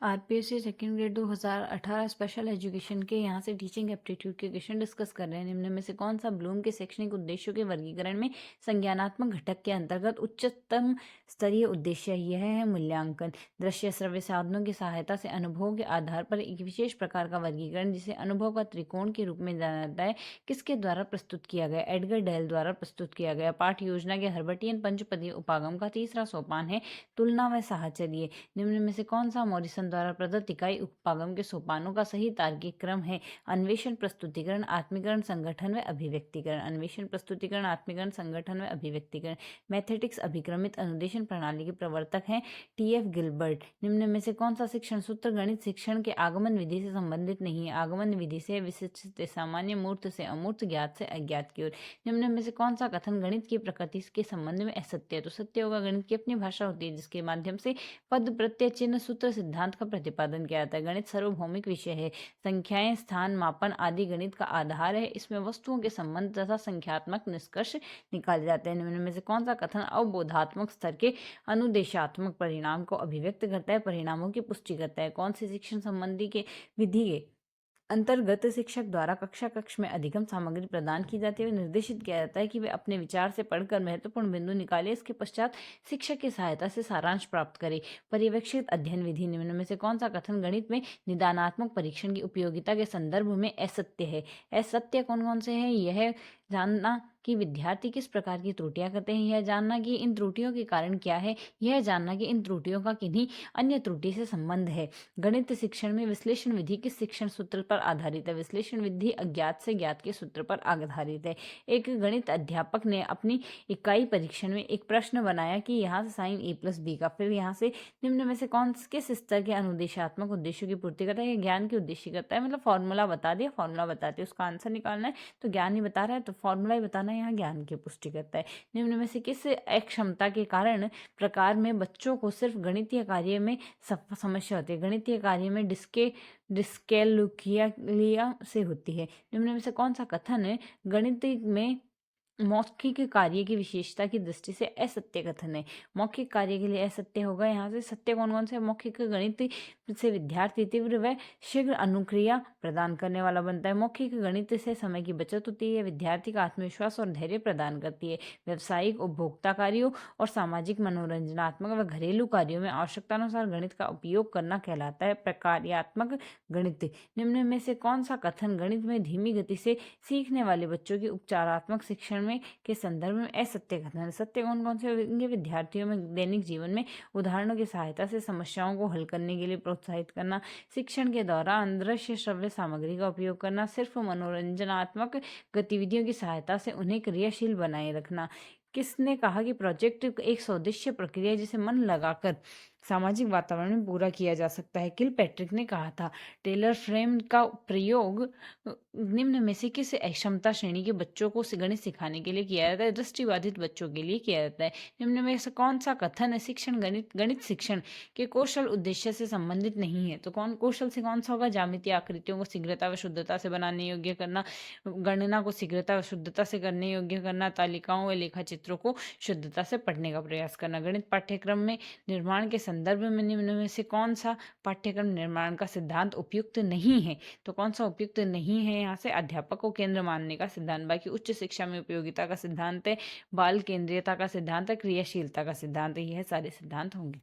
RPSC second grade 2018 special education के यहाँ से टीचिंग एप्टीट्यूड के क्वेश्चन डिस्कस कर रहे हैं। निम्न में से कौन सा ब्लूम के शैक्षणिक उद्देश्यों के वर्गीकरण में संज्ञानात्मक घटक के अंतर्गत उच्चतम स्तरीय उद्देश्य? यह है मूल्यांकन। दृश्य श्रव्य साधनों की सहायता से अनुभव के आधार पर एक विशेष प्रकार का वर्गीकरण जिसे अनुभव का त्रिकोण के रूप में जाना जाता है, किसके द्वारा प्रस्तुत किया गया? एडगर डेल द्वारा प्रस्तुत किया गया। पाठ योजना के हर्बटियन पंचपदीय उपागम का तीसरा सोपान है तुलना व साहचर्य। निम्न में से कौन सा मॉरिसन द्वारा प्रदत्त इकाई उपागम के सोपानों का सही तार्किक क्रम है? अन्वेषण, प्रस्तुतिकरण, आत्मीकरण, संगठन व अभिव्यक्तिकरण। अन्वेषण, प्रस्तुतिकरण, आत्मीकरण, संगठन व अभिव्यक्तिकरण। मैथेटिक्स अभिक्रमित अनुदेशन प्रणाली के प्रवर्तक हैं टीएफ गिलबर्ट। निम्न में से कौन सा शिक्षण सूत्र गणित शिक्षण के आगमन विधि से संबंधित नहीं है? आगमन विधि से विशिष्ट से सामान्य, मूर्त से अमूर्त, ज्ञात से अज्ञात की ओर। निम्न में से कौन सा कथन गणित की प्रकृति के संबंध में असत्य है? तो सत्य होगा। गणित की अपनी भाषा होती है जिसके माध्यम से पद, प्रत्यय, चिन्ह, सूत्र, सिद्धांत का प्रतिपादन किया जाता है। गणित सार्वभौमिक विषय है। संख्याएं, स्थान, मापन आदि गणित का आधार है। इसमें वस्तुओं के संबंध तथा संख्यात्मक निष्कर्ष निकाले जाते हैं। निम्न में से कौन सा कथन अवबोधात्मक स्तर के अनुदेशात्मक परिणाम को अभिव्यक्त करता है, परिणामों की पुष्टि करता है? कौन सी शिक्षण संबंधी के विधि के अंतर्गत शिक्षक द्वारा कक्षा कक्ष में अधिगम सामग्री प्रदान की जाती है व निर्देशित किया जाता है कि वे अपने विचार से पढ़कर महत्वपूर्ण बिंदु निकाले, इसके पश्चात शिक्षक की सहायता से सारांश प्राप्त करे? पर्यवेक्षित अध्ययन विधि। निम्न में से कौन सा कथन गणित में निदानात्मक परीक्षण की उपयोगिता के संदर्भ में असत्य है? असत्य कौन कौन से हैं? यह जानना कि विद्यार्थी किस प्रकार की त्रुटियां करते हैं, यह जानना कि इन त्रुटियों के कारण क्या है, यह जानना कि इन त्रुटियों का किन्हीं अन्य त्रुटि से संबंध है। गणित शिक्षण में विश्लेषण विधि किस शिक्षण सूत्र पर आधारित है? विश्लेषण विधि अज्ञात से ज्ञात के सूत्र पर आधारित है। एक गणित अध्यापक ने अपनी इकाई परीक्षण में एक प्रश्न बनाया कि यहाँ से साइन a+b का, फिर यहाँ से निम्न में से कौन किस स्तर के अनुदेशात्मक उद्देश्यों की पूर्ति करता है? यह ज्ञान के उद्देश्य करता है। मतलब फॉर्मूला बता दिया, फॉर्मूला बताते उसका आंसर निकालना है, तो ज्ञान ही बता रहा है तो फॉर्मूला ही बताना है, यहाँ ज्ञान की पुष्टि करता है। निम्न में से किस अक्षमता के कारण प्रकार में बच्चों को सिर्फ गणितीय कार्य में समस्या होती है? गणितीय कार्य में डिस्कैलकुलिया से होती है। निम्न में से कौन सा कथन है गणित में मौखिक कार्य की विशेषता की दृष्टि से असत्य कथन है? मौखिक कार्य के लिए असत्य होगा। यहाँ से सत्य कौन कौन से? मौखिक गणित से विद्यार्थी तीव्र व शीघ्र अनुक्रिया प्रदान करने वाला बनता है। मौखिक गणित से समय की बचत होती है, विद्यार्थी का आत्मविश्वास और धैर्य प्रदान करती है। व्यावसायिक, उपभोक्ता कार्यों और सामाजिक, मनोरंजनात्मक व घरेलू कार्यों में आवश्यकतानुसार गणित का उपयोग करना कहलाता है प्रकार्यात्मक गणित। निम्न में से कौन सा कथन गणित में धीमी गति से सीखने वाले बच्चों की उपचारात्मक शिक्षण के संदर्भ में असत्य कथन है? सत्य कौन कौन से होंगे? विद्यार्थियों में दैनिक जीवन में उदाहरणों की सहायता से समस्याओं को हल करने के लिए प्रोत्साहित करना, शिक्षण के दौरान दृश्य श्रव्य सामग्री का उपयोग करना, सिर्फ मनोरंजनात्मक गतिविधियों की सहायता से उन्हें क्रियाशील बनाए रखना। किसने कहा कि प्रोजेक्ट एक सौदेश्य प्रक्रिया जिसे मन लगाकर सामाजिक वातावरण में पूरा किया जा सकता है? किलपैट्रिक ने कहा था। टेलर फ्रेम का प्रयोग निम्न में से किस अक्षमता श्रेणी के बच्चों को गणित सिखाने के लिए किया जाता है? दृष्टिबाधित बच्चों के लिए किया जाता है। निम्न में से कौन सा कथन है शिक्षण गणित शिक्षण के कौशल उद्देश्य से संबंधित नहीं है? तो कौन कौशल से कौन सा होगा? ज्यामितीय आकृतियों को शीघ्रता व शुद्धता से बनाने योग्य करना, गणना को शीघ्रता व शुद्धता से करने योग्य करना, तालिकाओं व लेखा चित्रों को शुद्धता से पढ़ने का प्रयास करना। गणित पाठ्यक्रम में निर्माण के संदर्भ में निम्न में से कौन सा पाठ्यक्रम निर्माण का सिद्धांत उपयुक्त नहीं है? तो कौन सा उपयुक्त नहीं है? यहाँ से अध्यापक को केंद्र मानने का सिद्धांत। बाकी उच्च शिक्षा में उपयोगिता का सिद्धांत है, बाल केंद्रीयता का सिद्धांत है, क्रियाशीलता का सिद्धांत है। यह सारे सिद्धांत होंगे।